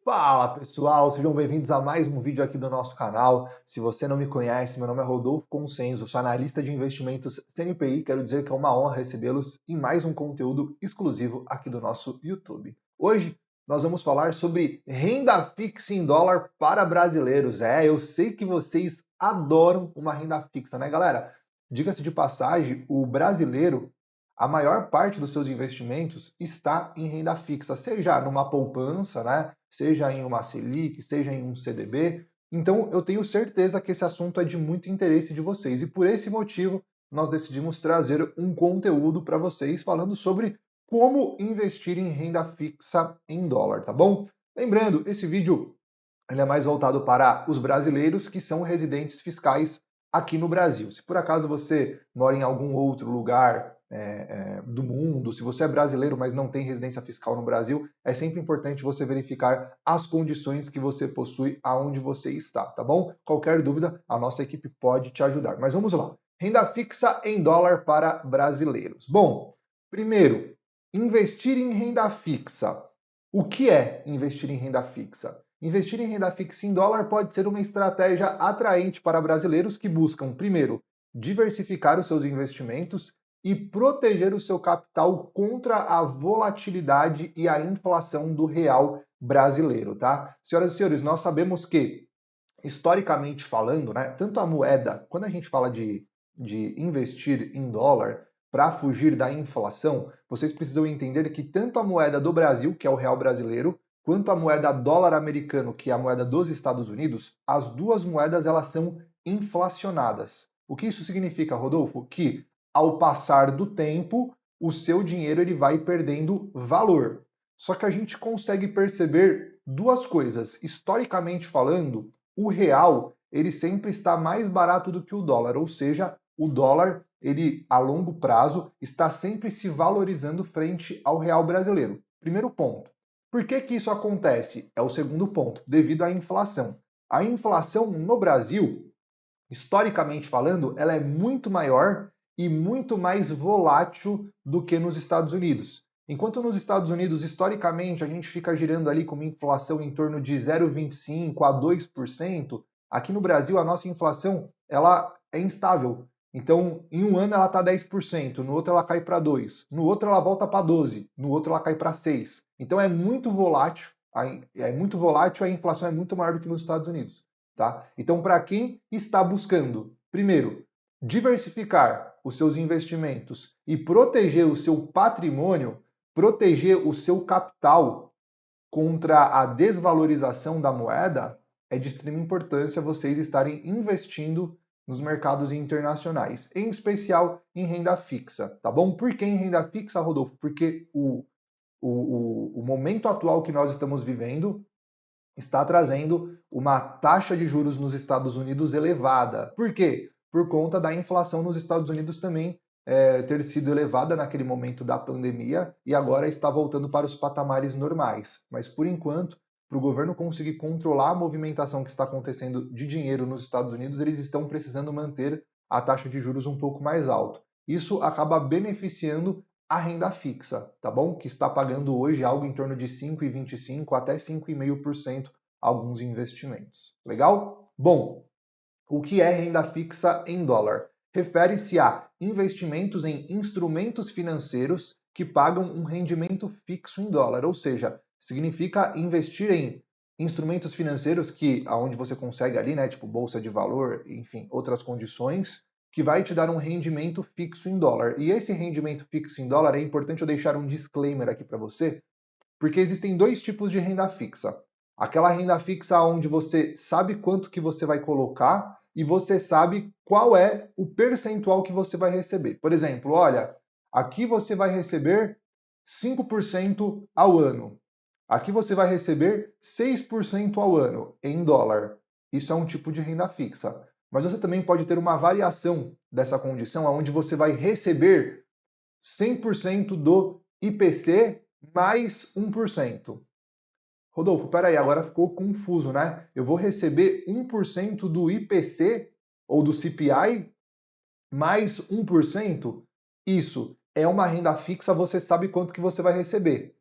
Fala pessoal, sejam bem-vindos a mais um vídeo aqui do nosso canal. Se você não me conhece, meu nome é Rodolfo Consenso, sou analista de investimentos CNPI. Quero dizer que é uma honra recebê-los em mais um conteúdo exclusivo aqui do nosso YouTube. Hoje nós vamos falar sobre renda fixa em dólar para brasileiros. Eu sei que vocês adoram uma renda fixa, né, galera? Diga-se de passagem, o brasileiro, a maior parte dos seus investimentos está em renda fixa, seja numa poupança, né? Seja em uma Selic, seja em um CDB. Então, eu tenho certeza que esse assunto é de muito interesse de vocês. E por esse motivo, nós decidimos trazer um conteúdo para vocês falando sobre como investir em renda fixa em dólar, tá bom? Lembrando, esse vídeo ele é mais voltado para os brasileiros que são residentes fiscais aqui no Brasil. Se por acaso você mora em algum outro lugar do mundo, se você é brasileiro, mas não tem residência fiscal no Brasil, é sempre importante você verificar as condições que você possui aonde você está, tá bom? Qualquer dúvida, a nossa equipe pode te ajudar. Mas vamos lá. Renda fixa em dólar para brasileiros. Bom, primeiro, investir em renda fixa. O que é investir em renda fixa? Investir em renda fixa em dólar pode ser uma estratégia atraente para brasileiros que buscam, primeiro, diversificar os seus investimentos e proteger o seu capital contra a volatilidade e a inflação do real brasileiro, tá? Senhoras e senhores, nós sabemos que, historicamente falando, né, tanto a moeda, quando a gente fala de investir em dólar para fugir da inflação, vocês precisam entender que tanto a moeda do Brasil, que é o real brasileiro, quanto a moeda dólar americano, que é a moeda dos Estados Unidos, as duas moedas elas são inflacionadas. O que isso significa, Rodolfo? Que ao passar do tempo, o seu dinheiro ele vai perdendo valor. Só que a gente consegue perceber duas coisas. Historicamente falando, o real ele sempre está mais barato do que o dólar, ou seja, o dólar ele a longo prazo está sempre se valorizando frente ao real brasileiro. Primeiro ponto. Por que que isso acontece? É o segundo ponto, devido à inflação. A inflação no Brasil, historicamente falando, ela é muito maior e muito mais volátil do que nos Estados Unidos. Enquanto nos Estados Unidos, historicamente, a gente fica girando ali com uma inflação em torno de 0,25 a 2%, aqui no Brasil a nossa inflação ela é instável. Então, em um ano ela está 10%, no outro ela cai para 2%, no outro ela volta para 12%, no outro ela cai para 6%. Então é muito volátil, a inflação é muito maior do que nos Estados Unidos. Tá? Então, para quem está buscando, primeiro, diversificar os seus investimentos e proteger o seu patrimônio, proteger o seu capital contra a desvalorização da moeda, é de extrema importância vocês estarem investindo nos mercados internacionais, em especial em renda fixa, tá bom? Por que em renda fixa, Rodolfo? Porque o momento atual que nós estamos vivendo está trazendo uma taxa de juros nos Estados Unidos elevada. Por quê? Por conta da inflação nos Estados Unidos também ter sido elevada naquele momento da pandemia e agora está voltando para os patamares normais. Mas por enquanto, para o governo conseguir controlar a movimentação que está acontecendo de dinheiro nos Estados Unidos, eles estão precisando manter a taxa de juros um pouco mais alta. Isso acaba beneficiando a renda fixa, tá bom? Que está pagando hoje algo em torno de 5,25 até 5,5% alguns investimentos. Legal? Bom, o que é renda fixa em dólar? Refere-se a investimentos em instrumentos financeiros que pagam um rendimento fixo em dólar, ou seja, significa investir em instrumentos financeiros que aonde você consegue ali, né, tipo bolsa de valor, enfim, outras condições que vai te dar um rendimento fixo em dólar. E esse rendimento fixo em dólar é importante eu deixar um disclaimer aqui para você, porque existem dois tipos de renda fixa. Aquela renda fixa onde você sabe quanto que você vai colocar e você sabe qual é o percentual que você vai receber. Por exemplo, olha, aqui você vai receber 5% ao ano. Aqui você vai receber 6% ao ano em dólar. Isso é um tipo de renda fixa. Mas você também pode ter uma variação dessa condição, onde você vai receber 100% do IPC mais 1%. Rodolfo, peraí, agora ficou confuso, né? Eu vou receber 1% do IPC ou do CPI mais 1%? Isso é uma renda fixa, você sabe quanto que você vai receber.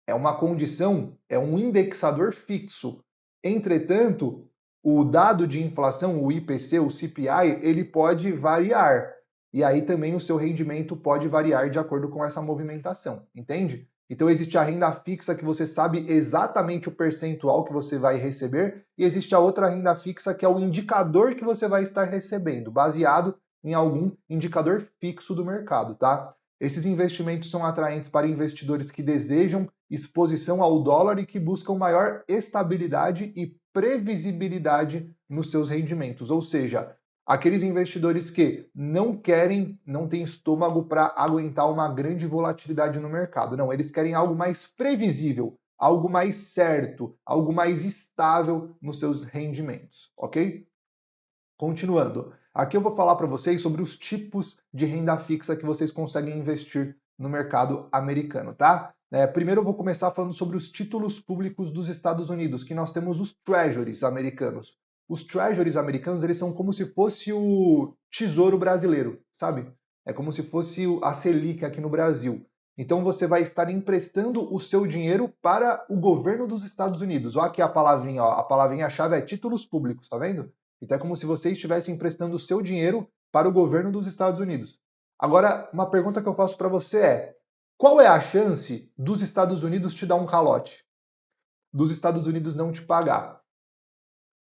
É uma condição, é um indexador fixo. Entretanto, o dado de inflação, o IPC, o CPI, ele pode variar. E aí também o seu rendimento pode variar de acordo com essa movimentação, entende? Então existe a renda fixa que você sabe exatamente o percentual que você vai receber, e existe a outra renda fixa que é o indicador que você vai estar recebendo, baseado em algum indicador fixo do mercado, tá? Esses investimentos são atraentes para investidores que desejam exposição ao dólar e que buscam maior estabilidade e previsibilidade nos seus rendimentos, ou seja, aqueles investidores que não querem, não têm estômago para aguentar uma grande volatilidade no mercado. Não, eles querem algo mais previsível, algo mais certo, algo mais estável nos seus rendimentos, ok? Continuando, aqui eu vou falar para vocês sobre os tipos de renda fixa que vocês conseguem investir no mercado americano, tá? Primeiro eu vou começar falando sobre os títulos públicos dos Estados Unidos, que nós temos os treasuries americanos. Os treasuries americanos, eles são como se fosse o tesouro brasileiro, sabe? É como se fosse a Selic aqui no Brasil. Então você vai estar emprestando o seu dinheiro para o governo dos Estados Unidos. Olha aqui a palavrinha, ó, a palavrinha-chave é títulos públicos, tá vendo? Então é como se você estivesse emprestando o seu dinheiro para o governo dos Estados Unidos. Agora, uma pergunta que eu faço para você é: qual é a chance dos Estados Unidos te dar um calote? Dos Estados Unidos não te pagar?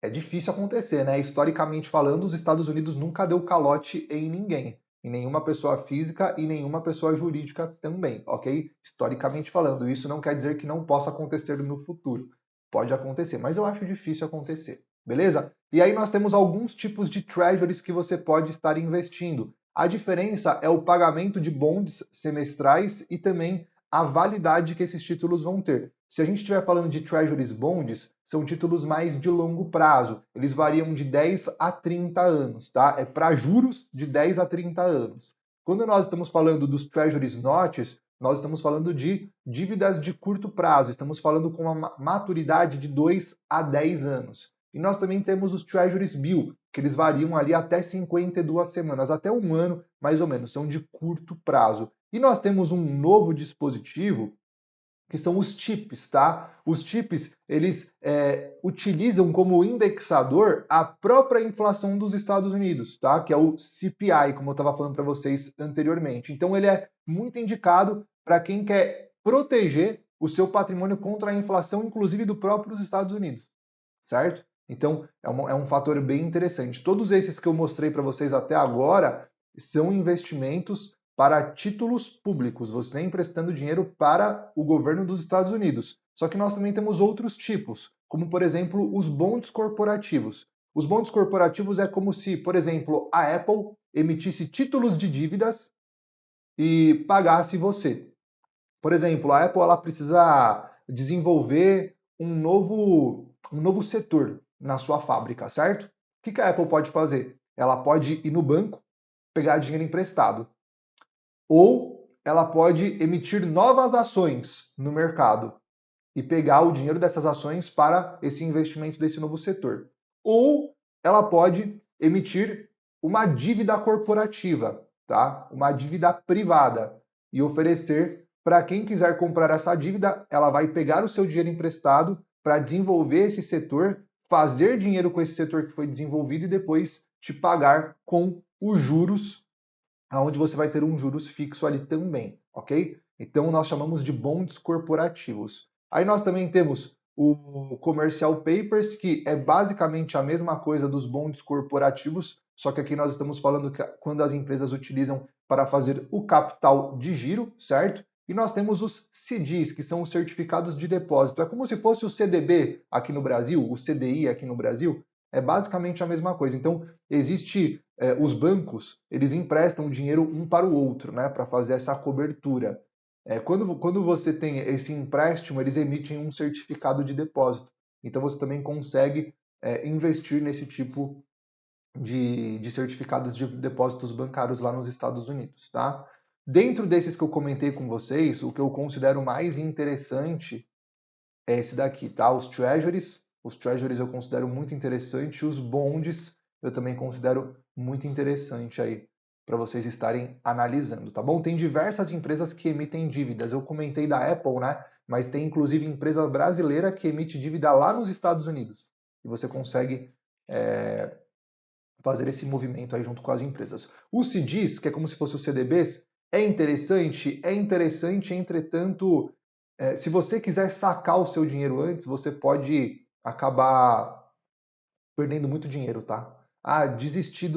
É difícil acontecer, né? Historicamente falando, os Estados Unidos nunca deu calote em ninguém, em nenhuma pessoa física e nenhuma pessoa jurídica também, ok? Historicamente falando, isso não quer dizer que não possa acontecer no futuro. Pode acontecer, mas eu acho difícil acontecer, beleza? E aí nós temos alguns tipos de treasuries que você pode estar investindo. A diferença é o pagamento de bonds semestrais e também a validade que esses títulos vão ter. Se a gente estiver falando de treasuries bonds, são títulos mais de longo prazo. Eles variam de 10 a 30 anos, tá? É para juros de 10 a 30 anos. Quando nós estamos falando dos treasuries notes, nós estamos falando de dívidas de curto prazo. Estamos falando com uma maturidade de 2 a 10 anos. E nós também temos os treasuries bill, que eles variam ali até 52 semanas, até um ano, mais ou menos, são de curto prazo. E nós temos um novo dispositivo que são os TIPS, tá? Os TIPS, eles utilizam como indexador a própria inflação dos Estados Unidos, tá? Que é o CPI, como eu estava falando para vocês anteriormente. Então, ele é muito indicado para quem quer proteger o seu patrimônio contra a inflação, inclusive do próprio Estados Unidos, certo? Então, é um fator bem interessante. Todos esses que eu mostrei para vocês até agora são investimentos para títulos públicos, você emprestando dinheiro para o governo dos Estados Unidos. Só que nós também temos outros tipos, como por exemplo os bonds corporativos. Os bonds corporativos é como se, por exemplo, a Apple emitisse títulos de dívidas e pagasse você. Por exemplo, a Apple ela precisa desenvolver um novo setor na sua fábrica, certo? O que a Apple pode fazer? Ela pode ir no banco, pegar dinheiro emprestado. Ou ela pode emitir novas ações no mercado e pegar o dinheiro dessas ações para esse investimento desse novo setor. Ou ela pode emitir uma dívida corporativa, tá? Uma dívida privada e oferecer para quem quiser comprar essa dívida, ela vai pegar o seu dinheiro emprestado para desenvolver esse setor, fazer dinheiro com esse setor que foi desenvolvido e depois te pagar com os juros aonde você vai ter um juros fixo ali também, ok? Então nós chamamos de bonds corporativos. Aí nós também temos o commercial papers, que é basicamente a mesma coisa dos bonds corporativos, só que aqui nós estamos falando que quando as empresas utilizam para fazer o capital de giro, certo? E nós temos os CDs, que são os certificados de depósito. É como se fosse o CDB aqui no Brasil, o CDI aqui no Brasil. É basicamente a mesma coisa. Então, existe os bancos, eles emprestam dinheiro um para o outro, né, para fazer essa cobertura. Quando você tem esse empréstimo, eles emitem um certificado de depósito. Então, você também consegue investir nesse tipo de certificados de depósitos bancários lá nos Estados Unidos, tá? Dentro desses que eu comentei com vocês, o que eu considero mais interessante é esse daqui, tá? Os treasuries. Os treasuries eu considero muito interessante. Os bonds eu também considero muito interessante aí para vocês estarem analisando, tá bom? Tem diversas empresas que emitem dívidas. Eu comentei da Apple, né? mas tem inclusive empresa brasileira que emite dívida lá nos Estados Unidos. E você consegue fazer esse movimento aí junto com as empresas. O CDIs, que é como se fosse o CDBs, é interessante, entretanto, se você quiser sacar o seu dinheiro antes, você pode acabar perdendo muito dinheiro, tá? Ah, desisti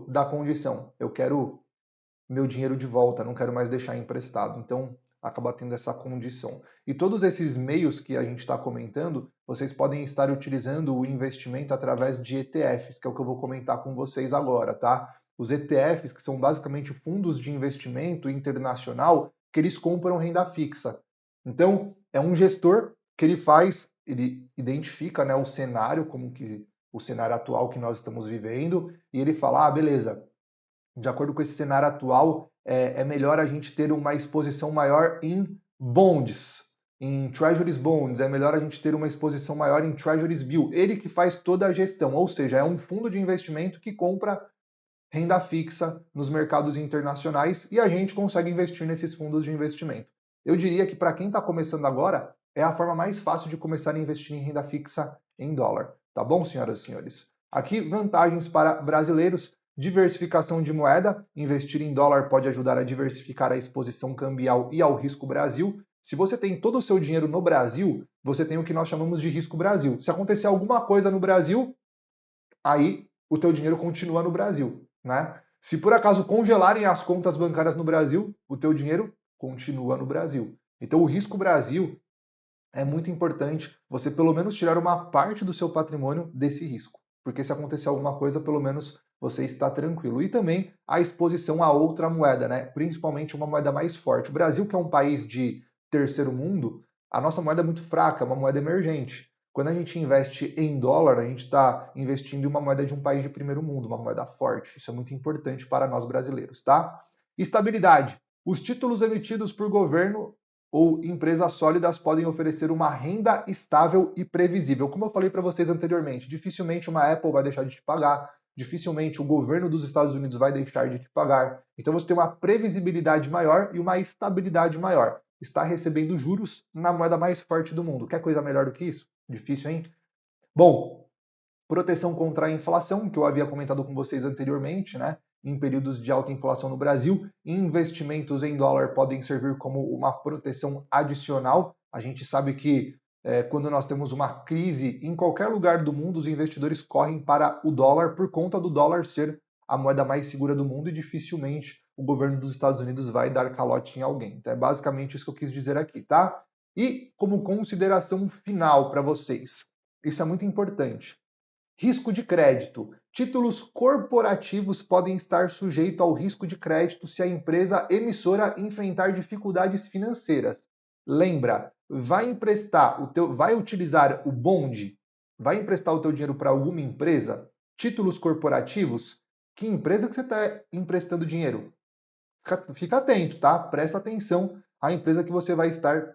da condição, eu quero meu dinheiro de volta, não quero mais deixar emprestado. Então, acaba tendo essa condição. E todos esses meios que a gente está comentando, vocês podem estar utilizando o investimento através de ETFs, que é o que eu vou comentar com vocês agora, tá? Os ETFs, que são basicamente fundos de investimento internacional, que eles compram renda fixa. Então, é um gestor que ele identifica, né, o cenário, como que o cenário atual que nós estamos vivendo, e ele fala, beleza, de acordo com esse cenário atual, é melhor a gente ter uma exposição maior em bonds, em treasuries bonds, é melhor a gente ter uma exposição maior em treasuries bill. Ele que faz toda a gestão, ou seja, é um fundo de investimento que compra renda fixa nos mercados internacionais e a gente consegue investir nesses fundos de investimento. Eu diria que para quem está começando agora, é a forma mais fácil de começar a investir em renda fixa em dólar. Tá bom, senhoras e senhores? Aqui, vantagens para brasileiros. Diversificação de moeda. Investir em dólar pode ajudar a diversificar a exposição cambial e ao risco Brasil. Se você tem todo o seu dinheiro no Brasil, você tem o que nós chamamos de risco Brasil. Se acontecer alguma coisa no Brasil, aí o teu dinheiro continua no Brasil, né? Se por acaso congelarem as contas bancárias no Brasil, o teu dinheiro continua no Brasil. Então o risco Brasil é muito importante você pelo menos tirar uma parte do seu patrimônio desse risco, porque se acontecer alguma coisa, pelo menos você está tranquilo. E também a exposição a outra moeda, né? Principalmente uma moeda mais forte. O Brasil, que é um país de terceiro mundo, a nossa moeda é muito fraca, é uma moeda emergente. Quando a gente investe em dólar, a gente está investindo em uma moeda de um país de primeiro mundo, uma moeda forte. Isso é muito importante para nós brasileiros, tá? Estabilidade. Os títulos emitidos por governo ou empresas sólidas podem oferecer uma renda estável e previsível. Como eu falei para vocês anteriormente, dificilmente uma Apple vai deixar de te pagar, dificilmente o governo dos Estados Unidos vai deixar de te pagar. Então você tem uma previsibilidade maior e uma estabilidade maior. Está recebendo juros na moeda mais forte do mundo. Quer coisa melhor do que isso? Difícil, hein? Bom, proteção contra a inflação, que eu havia comentado com vocês anteriormente, né? Em períodos de alta inflação no Brasil, investimentos em dólar podem servir como uma proteção adicional. A gente sabe que quando nós temos uma crise em qualquer lugar do mundo, os investidores correm para o dólar por conta do dólar ser a moeda mais segura do mundo e dificilmente o governo dos Estados Unidos vai dar calote em alguém. Então é basicamente isso que eu quis dizer aqui, tá? E como consideração final para vocês, isso é muito importante. Risco de crédito. Títulos corporativos podem estar sujeitos ao risco de crédito se a empresa emissora enfrentar dificuldades financeiras. Lembra, vai utilizar o bond, vai emprestar o teu dinheiro para alguma empresa? Títulos corporativos? Que empresa que você está emprestando dinheiro? Fica atento, tá? Presta atenção à empresa que você vai estar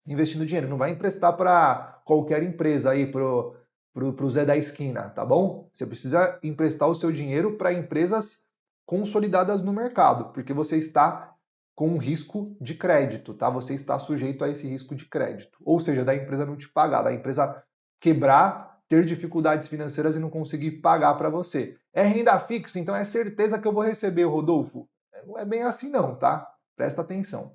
investindo dinheiro. Não vai emprestar para qualquer empresa aí, pro Zé da esquina, tá bom? Você precisa emprestar o seu dinheiro para empresas consolidadas no mercado, porque você está com um risco de crédito, tá? Você está sujeito a esse risco de crédito. Ou seja, da empresa não te pagar, da empresa quebrar, ter dificuldades financeiras e não conseguir pagar para você. É renda fixa, então é certeza que eu vou receber, Rodolfo. Não é bem assim não, tá? Presta atenção.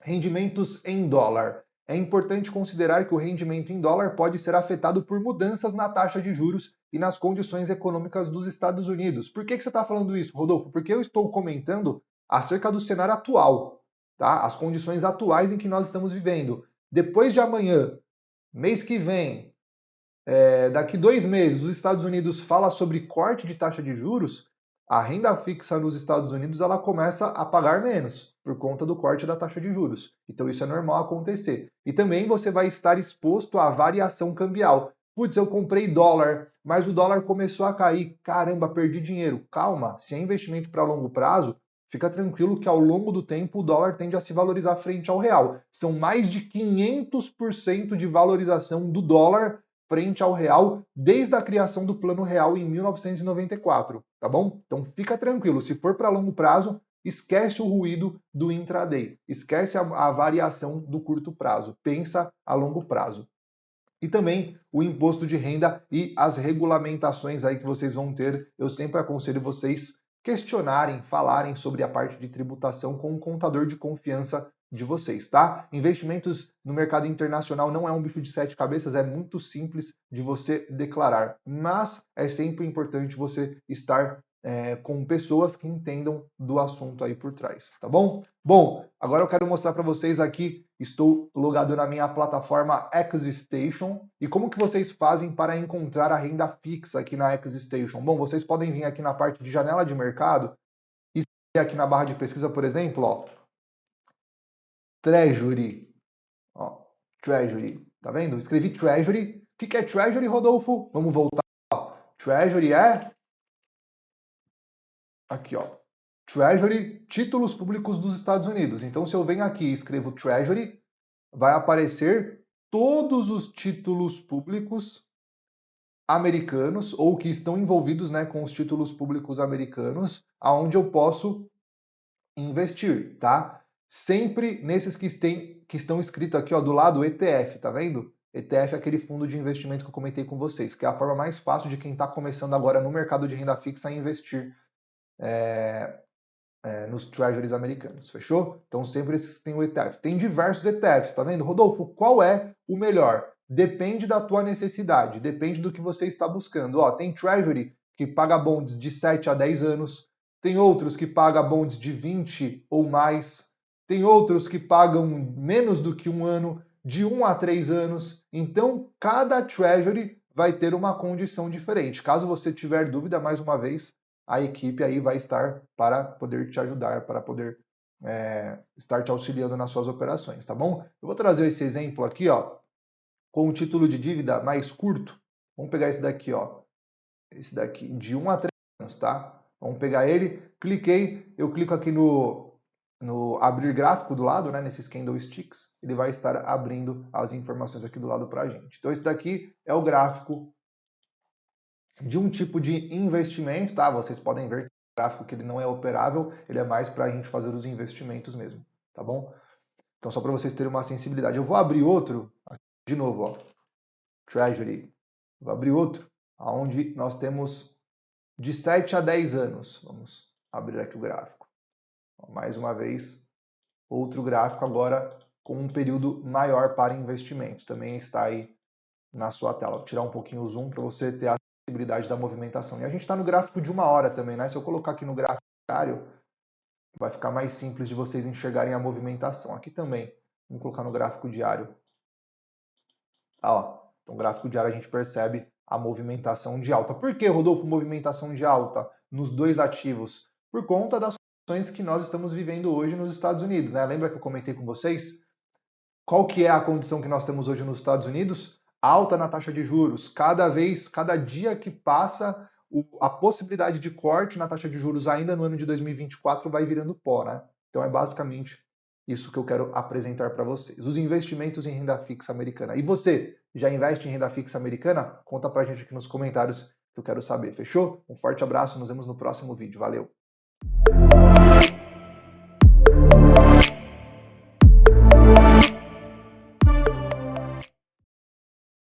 Rendimentos em dólar. É importante considerar que o rendimento em dólar pode ser afetado por mudanças na taxa de juros e nas condições econômicas dos Estados Unidos. Por que você está falando isso, Rodolfo? Porque eu estou comentando acerca do cenário atual, tá? As condições atuais em que nós estamos vivendo. Depois de amanhã, mês que vem, daqui 2 meses, os Estados Unidos fala sobre corte de taxa de juros, a renda fixa nos Estados Unidos ela começa a pagar menos por conta do corte da taxa de juros. Então isso é normal acontecer. E também você vai estar exposto à variação cambial. Putz, eu comprei dólar, mas o dólar começou a cair. Caramba, perdi dinheiro. Calma, se é investimento para longo prazo, fica tranquilo que ao longo do tempo o dólar tende a se valorizar frente ao real. São mais de 500% de valorização do dólar frente ao real desde a criação do Plano Real em 1994, tá bom? Então fica tranquilo, se for para longo prazo, Esquece o ruído do intraday, esquece a variação do curto prazo, pensa a longo prazo. E também o imposto de renda e as regulamentações aí que vocês vão ter. Eu sempre aconselho vocês questionarem, falarem sobre a parte de tributação com um contador de confiança de vocês, tá? Investimentos no mercado internacional não é um bicho de sete cabeças, é muito simples de você declarar, mas é sempre importante você estar com pessoas que entendam do assunto aí por trás, tá bom? Bom, agora eu quero mostrar para vocês aqui, estou logado na minha plataforma XStation, e como que vocês fazem para encontrar a renda fixa aqui na XStation? Bom, vocês podem vir aqui na parte de janela de mercado e aqui na barra de pesquisa, por exemplo, ó, Treasury, ó, Treasury, tá vendo? Escrevi Treasury. O que é Treasury, Rodolfo? Vamos voltar. Treasury é aqui, ó. Treasury, títulos públicos dos Estados Unidos. Então, se eu venho aqui e escrevo Treasury, vai aparecer todos os títulos públicos americanos ou que estão envolvidos, né, com os títulos públicos americanos, aonde eu posso investir, tá? Sempre nesses que estão escritos aqui, ó, do lado ETF, tá vendo? ETF é aquele fundo de investimento que eu comentei com vocês, que é a forma mais fácil de quem está começando agora no mercado de renda fixa a investir nos treasuries americanos, fechou? Então sempre esses que tem o ETF. Tem diversos ETFs, tá vendo? Rodolfo, qual é o melhor? Depende da tua necessidade, depende do que você está buscando. Ó, tem treasury que paga bonds de 7 a 10 anos, tem outros que pagam bonds de 20 ou mais, tem outros que pagam menos do que um ano, de 1 a 3 anos. Então, cada treasury vai ter uma condição diferente. Caso você tiver dúvida, mais uma vez, a equipe aí vai estar para poder te ajudar, para poder estar te auxiliando nas suas operações, tá bom? Eu vou trazer esse exemplo aqui, ó, com o título de dívida mais curto. Vamos pegar esse daqui, ó, esse daqui, de 1 a 3 anos, tá? Vamos pegar ele, cliquei, eu clico aqui no abrir gráfico do lado, né, nesses candlesticks, ele vai estar abrindo as informações aqui do lado para a gente. Então esse daqui é o gráfico de um tipo de investimento, tá? Vocês podem ver que o gráfico que ele não é operável, ele é mais para a gente fazer os investimentos mesmo, tá bom? Então só para vocês terem uma sensibilidade. Eu vou abrir outro, de novo, ó, Treasury. Vou abrir outro, onde nós temos de 7 a 10 anos. Vamos abrir aqui o gráfico. Mais uma vez, outro gráfico agora com um período maior para investimento. Também está aí na sua tela. Vou tirar um pouquinho o zoom para você ter a sensibilidade da movimentação. E a gente está no gráfico de 1 hora também, né? Se eu colocar aqui no gráfico diário, vai ficar mais simples de vocês enxergarem a movimentação. Aqui também, vamos colocar no gráfico diário. Ó, então, no gráfico diário a gente percebe a movimentação de alta. Por que, Rodolfo, movimentação de alta nos dois ativos? Por conta das condições que nós estamos vivendo hoje nos Estados Unidos, né? Lembra que eu comentei com vocês? Qual que é a condição que nós temos hoje nos Estados Unidos? Alta na taxa de juros. Cada dia que passa, a possibilidade de corte na taxa de juros ainda no ano de 2024 vai virando pó, né? Então é basicamente isso que eu quero apresentar para vocês. Os investimentos em renda fixa americana. E você, já investe em renda fixa americana? Conta pra gente aqui nos comentários que eu quero saber, fechou? Um forte abraço, nos vemos no próximo vídeo. Valeu!